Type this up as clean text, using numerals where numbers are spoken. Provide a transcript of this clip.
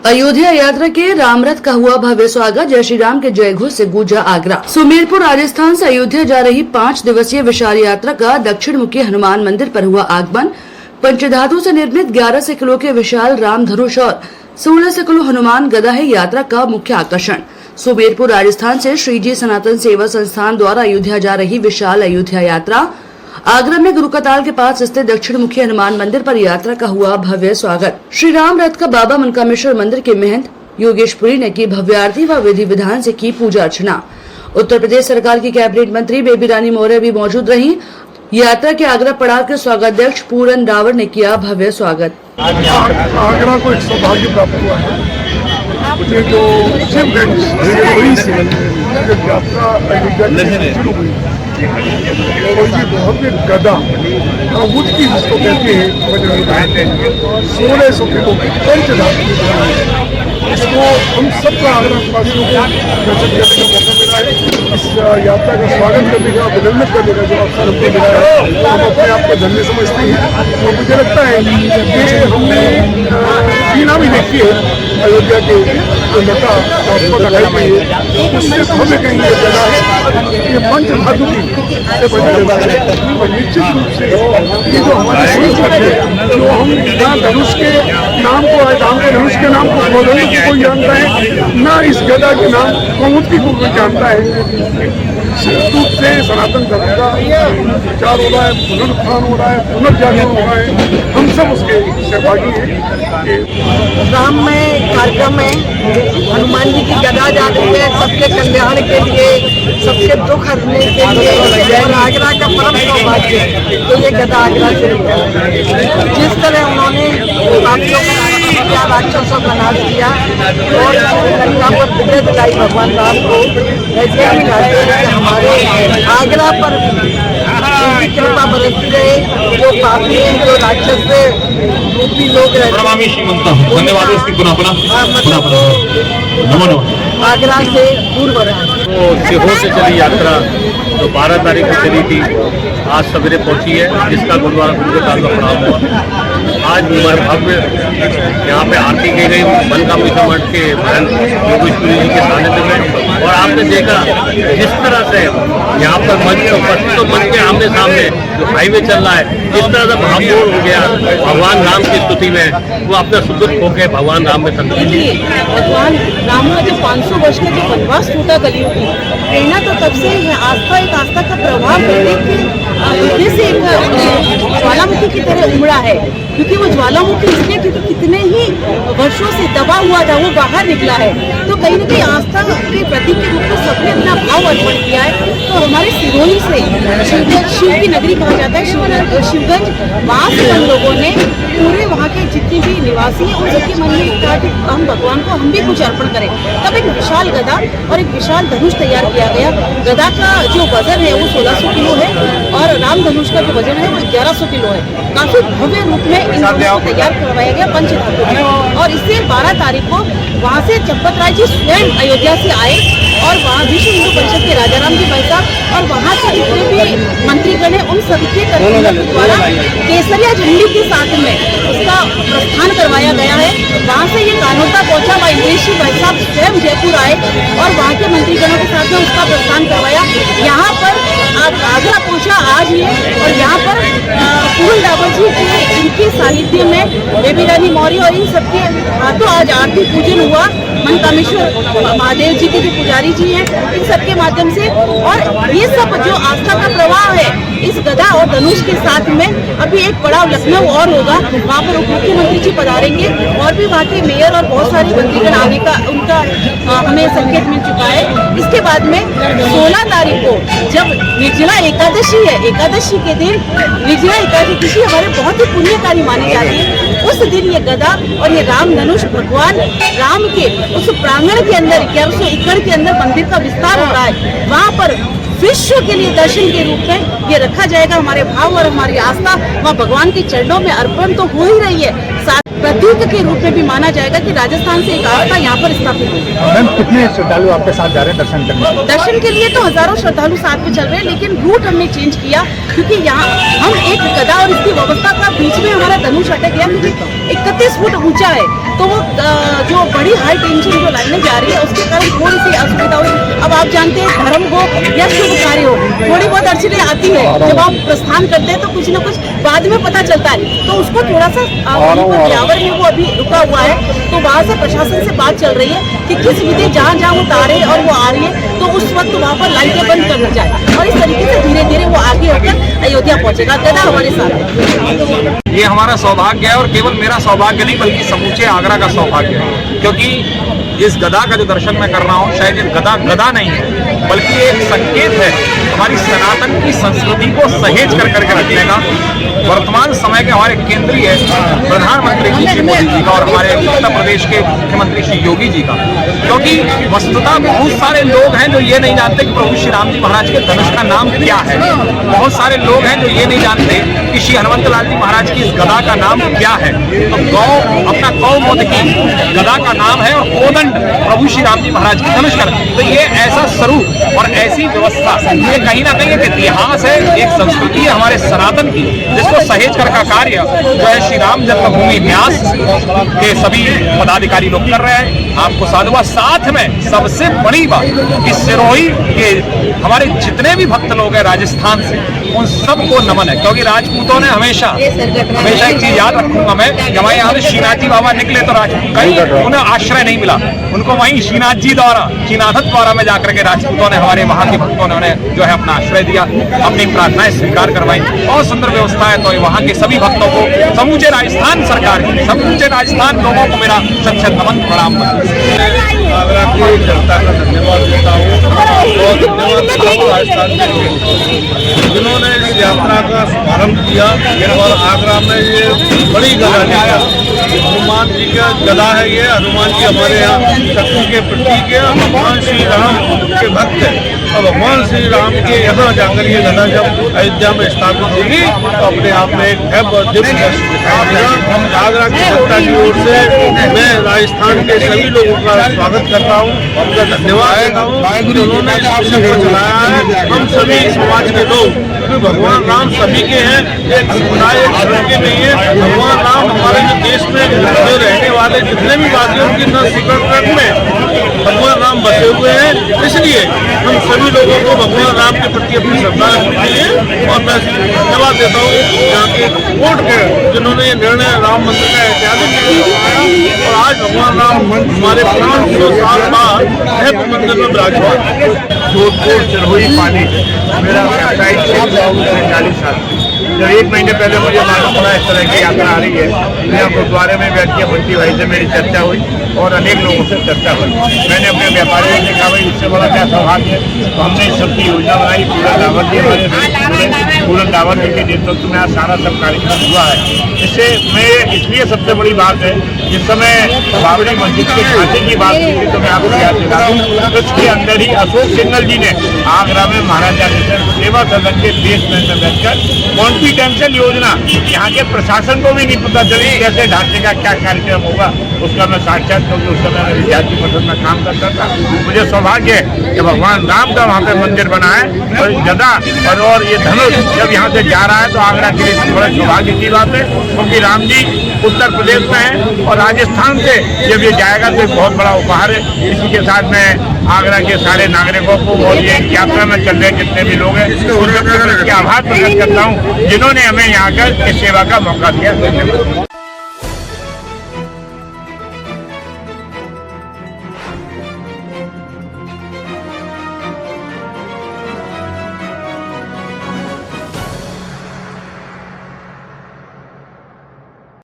अयोध्या यात्रा के रामरथ का हुआ भव्य स्वागत। जय श्री राम के जय घोष से गूंजा आगरा। सुमेरपुर राजस्थान से अयोध्या जा रही 5 दिवसीय विशाल यात्रा का दक्षिण मुखी हनुमान मंदिर पर हुआ आगमन। पंचधातु से निर्मित 11 किलो के विशाल राम धनुष और 16 किलो हनुमान गदा है यात्रा का मुख्य आकर्षण। सुमेरपुर राजस्थान से श्रीजी सनातन सेवा संस्थान द्वारा अयोध्या जा रही विशाल अयोध्या यात्रा आगरा में गुरु कताल के पास स्थित दक्षिण मुखी हनुमान मंदिर पर यात्रा का हुआ भव्य स्वागत। श्री राम रथ का बाबा मनकामेश्वर मंदिर के महंत योगेशपुरी ने की भव्य आरती व विधि विधान से की पूजा अर्चना। उत्तर प्रदेश सरकार की कैबिनेट मंत्री बेबी रानी मौर्य भी मौजूद रही। यात्रा के आगरा पड़ाव के स्वागताध्यक्ष पूरन रावत ने किया भव्य स्वागत। आगरा को एक सौभाग्य प्राप्त हुआ है। मुझे जो यात्रा भव्य गदा मुझकी जिसको कहते हैं 1600 किलो की पंचधातु, इसको हम सबका आगरा वासियों को दर्शन करने का मौका मिला है। इस यात्रा का स्वागत करने का, अभिनंदन करने का जो अवसर हमको मिला है, हम अपने आप को धन्य समझते हैं। तो मुझे लगता है कि हमने सीना भी देखी है अयोध्या के जो लता दिखाई गई है, उससे हमें कहीं ये जगह है ये पंचधातु की से बनी जगह है। और निश्चित रूप से ये जो हमारी संस्कृति है, जो हम ना धनुष के नाम को, राम के धनुष के नाम को कोई जानता है, ना इस गदा के नाम कौमुदी को कोई जानता है। रूप से सनातन धर्म का प्रचार हो रहा है, पुनरुत्थान हो रहा है, पुनर्जागरण हो रहा है। हम सब उसके सहभागी हैं। राम में कार्यक्रम में हनुमान जी की गदा जा रही है, सबके कल्याण के लिए, सबके दुख हरने के लिए, और आगरा का परम सौभाग्य तो ये गदा आगरा से जिस तरह उन्होंने राक्षसों का नाश किया और लंका पर विजय दिलाई भगवान राम को, ऐसे हम चाहते हैं कि हमारे आगरा पर उनकी कृपा बरसती रहे। जो पापी हैं, जो राक्षस से रूपी लोग रहते आगरा से दूर बढ़ा। तो सीहोर से चली यात्रा जो 12 तारीख को चली थी, आज सवेरे पहुंची है, जिसका गुरुद्वारा गुरु कताल का प्रणाम हुआ। आज भव्य यहाँ पे आरती की गई मनकामेश्वर मठ के महंत योगेशपुरी जी के सानिध्य में। और आपने देखा जिस तरह से यहाँ पर मंच तो मंच के आमने सामने जो हाईवे चल रहा है, जिस तरह से भावपूर्ण हो गया भगवान राम की स्तुति में, वो अपना सुख खो के भगवान राम में संतुष्ट। भगवान राम का जो 500 वर्ष का जो वनवास टूटा कलियुग की प्रेरणा तो तब से है। आस्था एक आस्था का प्रभाव हृदय से एक ज्वालामुखी की तरह उमड़ा है, क्योंकि वो ज्वालामुखी इसलिए क्योंकि कितने ही वर्षों से दबा हुआ था, वो बाहर निकला है। तो कहीं न कहीं आस्था के प्रतीक के रूप में सबने अपना भाव अर्पण किया है। तो हमारे सिरोही से शिव की नगरी कहा जाता है शिवगंज, वहाँ से हम लोगों ने पूरे वहाँ के जितने भी निवासी हैं उन सबके मन में कहा कि हम भगवान को हम भी कुछ अर्पण करें। तब एक विशाल गदा और एक विशाल धनुष तैयार किया गया। गदा का जो वजन है वो 1600 किलो है और राम धनुष का जो वजन है वो 1100 किलो है। काफी भव्य रूप में इन दोनों को तैयार करवाया गया पंचधातु में। और इससे 12 तारीख को वहाँ से चंपत राय जी स्वयं अयोध्या से आए और वहाँ विश्व हिंदू परिषद के राजाराम जी भाई साहब और वहाँ से जितने भी मंत्रीगण हैं उन सबके द्वारा केसरिया झंडी के साथ में उसका प्रस्थान करवाया गया है। वहाँ से ये कानोता पहुंचा, वहाँ इंद्रेश भाई साहब स्वयं जयपुर आए और वहाँ के मंत्रीगणों के साथ में उसका प्रस्थान करवाया। यहाँ पर आगरा पहुंचा आज ही और यहाँ पर पूरन रावत जी के इनके सानिध्य में बेबी रानी मौर्य और इन सबके हाथों आज आरती पूजन हुआ। मनकामेश्वर महादेव जी के जो पुजारी जी हैं इन सबके माध्यम से, और ये सब जो आस्था का प्रवाह है इस गदा और धनुष के साथ में अभी एक पड़ाव लखनऊ और होगा। वहाँ पर उप मुख्यमंत्री जी पधारेंगे और भी वहाँ के मेयर और बहुत सारे मंत्रीगण आने का उनका हमें संकेत मिल चुका है। इसके बाद में 16 तारीख को जब निर्जला एकादशी है, एकादशी के दिन निर्जला एकादशी हमारे बहुत ही पुण्यकारी मानी जाती है। उस दिन ये गदा और ये राम धनुष भगवान राम के उस प्रांगण के अंदर 1100 एकड़ के अंदर मंदिर का विस्तार हो रहा है। वहाँ पर विश्व के लिए दर्शन के रूप में ये रखा जाएगा। हमारे भाव और हमारी आस्था वहाँ भगवान के चरणों में अर्पण तो हो ही रही है, साथ प्रतीक के रूप में भी माना जाएगा कि राजस्थान से एक आस्था यहाँ पर स्थापित होगी। मैम कितने श्रद्धालु आपके साथ जा रहे हैं दर्शन करने? दर्शन के लिए तो हजारों श्रद्धालु साथ में चल रहे हैं, लेकिन रूट हमने चेंज किया क्योंकि यहाँ हम एक गदा और इसकी व्यवस्था का बीच में हमारा धनुष अटक गया, क्योंकि 31 फुट ऊंचा है, तो वो जो बड़ी हाई टेंशन जो लाइनें जा रही है उसके कारण थोड़ी सी असुविधा हुई। अब आप जानते हैं धर्म हो या शुभ कार्य हो, थोड़ी बहुत अड़चने आती है। जब आप प्रस्थान करते हैं तो कुछ न कुछ बाद में पता चलता है, तो उसको थोड़ा सा ब्यावर में वो अभी रुका हुआ है, तो वहाँ से प्रशासन से बात चल रही है कि किस विधि जहाँ जहाँ वो तारे और वो आ रही है तो उस वक्त वहाँ पर लाइटें बंद कर दी जाए और इस तरीके से धीरे धीरे वो आगे होकर अयोध्या पहुँचेगा। गदा हमारे साथ ये हमारा सौभाग्य है और केवल मेरा सौभाग्य नहीं बल्कि समूचे आगरा का सौभाग्य है, क्योंकि इस गदा का जो दर्शन मैं कर रहा हूँ, शायद ये गदा नहीं है बल्कि एक संकेत है हमारी सनातन की संस्कृति को सहेज कर करके रखने का। वर्तमान समय के हमारे केंद्रीय प्रधानमंत्री श्री मोदी जी का और हमारे उत्तर प्रदेश के मुख्यमंत्री श्री योगी जी का, क्योंकि वस्तुतः बहुत सारे लोग हैं जो ये नहीं जानते कि प्रभु श्री राम जी महाराज के धनुष का नाम क्या है। बहुत सारे लोग हैं जो ये नहीं जानते कि श्री हनुमंत लाल जी महाराज की इस गदा का नाम क्या है। तो अपना गौ मोदकी गदा का नाम है और कोदंड प्रभु श्री राम जी महाराज की धनुष का। तो ये ऐसा स्वरूप और ऐसी व्यवस्था, ये कहीं ना कहीं एक इतिहास है, एक संस्कृति है हमारे सनातन की, जिसको सहेज कर का कार्य जो है श्री राम जन्मभूमि न्यास के सभी पदाधिकारी लोग कर रहे हैं। आपको साधुवाद। साथ में सबसे बड़ी बात, इस सिरोही के हमारे जितने भी भक्त लोग हैं राजस्थान से, उन सबको नमन है, क्योंकि राजपूतों ने हमेशा एक चीज याद रखूंगा मैं, कि हमारे यहाँ से श्रीनाथ जी बाबा निकले तो राजपूत कहीं उन्हें आश्रय नहीं मिला, उनको वहीं श्रीनाथ जी द्वारा, श्रीनाथत द्वारा में जाकर के राजपूतों ने, हमारे वहाँ के भक्तों ने उन्हें जो है अपना आश्रय दिया, अपनी प्रार्थनाएं स्वीकार करवाई। बहुत सुंदर व्यवस्था है। तो वहाँ के सभी भक्तों को, समूचे राजस्थान सरकार की, समूचे राजस्थान लोगों को मेरा सच्चा नमन प्रणाम। आगरा की जनता का धन्यवाद देता हूँ और धन्यवाद राजस्थान के जिन्होंने इस यात्रा का शुभारंभ किया और आगरा में ये बड़ी गदा लिया। हनुमान जी का गदा है, ये हनुमान जी हमारे यहाँ शक्ति के प्रतीक है, भगवान श्री राम के भक्त है और भगवान श्री राम के यहाँ जाकर ये गदा जब अयोध्या में स्थापित होगी तो अपने आप में एक भव्य और दिव्य दृश्य दिखाई देगा। आगरा की जनता की ओर से मैं राजस्थान के सभी लोगों का स्वागत करता हूँ, उनका धन्यवाद देता हूँ। उन्होंने सफर चलाया है। हम सभी समाज के लोग, भगवान राम सभी के हैं, एक समुदाय एक धर्म के नहीं है। भगवान राम हमारे जो देश में जो रहने वाले जितने भी वादियों की न सिकड़ में भगवान राम बसे हुए हैं, इसलिए हम सभी लोगों को भगवान राम के प्रति अपनी श्रद्धा रखनी चाहिए। और मैं धन्यवाद देता हूँ यहाँ के कोर्ट के जिन्होंने ये निर्णय राम मंदिर का ऐतिहासिक निर्णय और आज भगवान राम हमारे 500 साल बाद भव्य मंदिर में विराजमान। जोधपुर सिरोही पानी मेरा व्यावसायिक क्षेत्र 40 साल। जब 1 महीने पहले मुझे मालूम पड़ा इस तरह की यात्रा आ रही है, यहाँ गुरुद्वारे में बैठ के बंटी भाई से मेरी चर्चा हुई और अनेक लोगों से चर्चा हुई। मैंने अपने व्यापारियों से कहा भाई इससे बड़ा क्या सौभाग्य है, तो हमने इस सबकी योजना बनाई। पूरा दावत जी हमारे पूरा दावत जी के नेतृत्व में आज सारा सब कार्यक्रम हुआ है। इससे मैं इसलिए सबसे बड़ी बात है, जिस समय बाबरी मस्जिद के खाते की बात की थी तो मैं आपको याद दिला दूँ, उसके अंदर ही अशोक सिंघल जी ने आगरा में महाराजा सेवा सदन के बेसमेंट में बैठकर कॉन्फिडेंशियल योजना, यहाँ के प्रशासन को भी नहीं पता चली कैसे ढांचे का क्या कार्यक्रम होगा, उसका मैं साक्षात, क्योंकि उस समय मैं विद्यार्थी परिषद में काम करता था। मुझे सौभाग्य है कि भगवान राम का वहाँ पे मंदिर बना है और गदा और ये धनुष जब यहाँ से जा रहा है तो आगरा के लिए बड़े सौभाग्य की बात है, क्योंकि राम जी उत्तर प्रदेश में है और राजस्थान से जब ये जाएगा तो एक बहुत बड़ा उपहार है। इसी के साथ मैं आगरा के सारे नागरिकों को और ये यात्रा में चल रहे जितने भी लोग हैं उनके आभार प्रकट करता हूँ जिन्होंने हमें यहाँ कर इस सेवा का मौका दिया।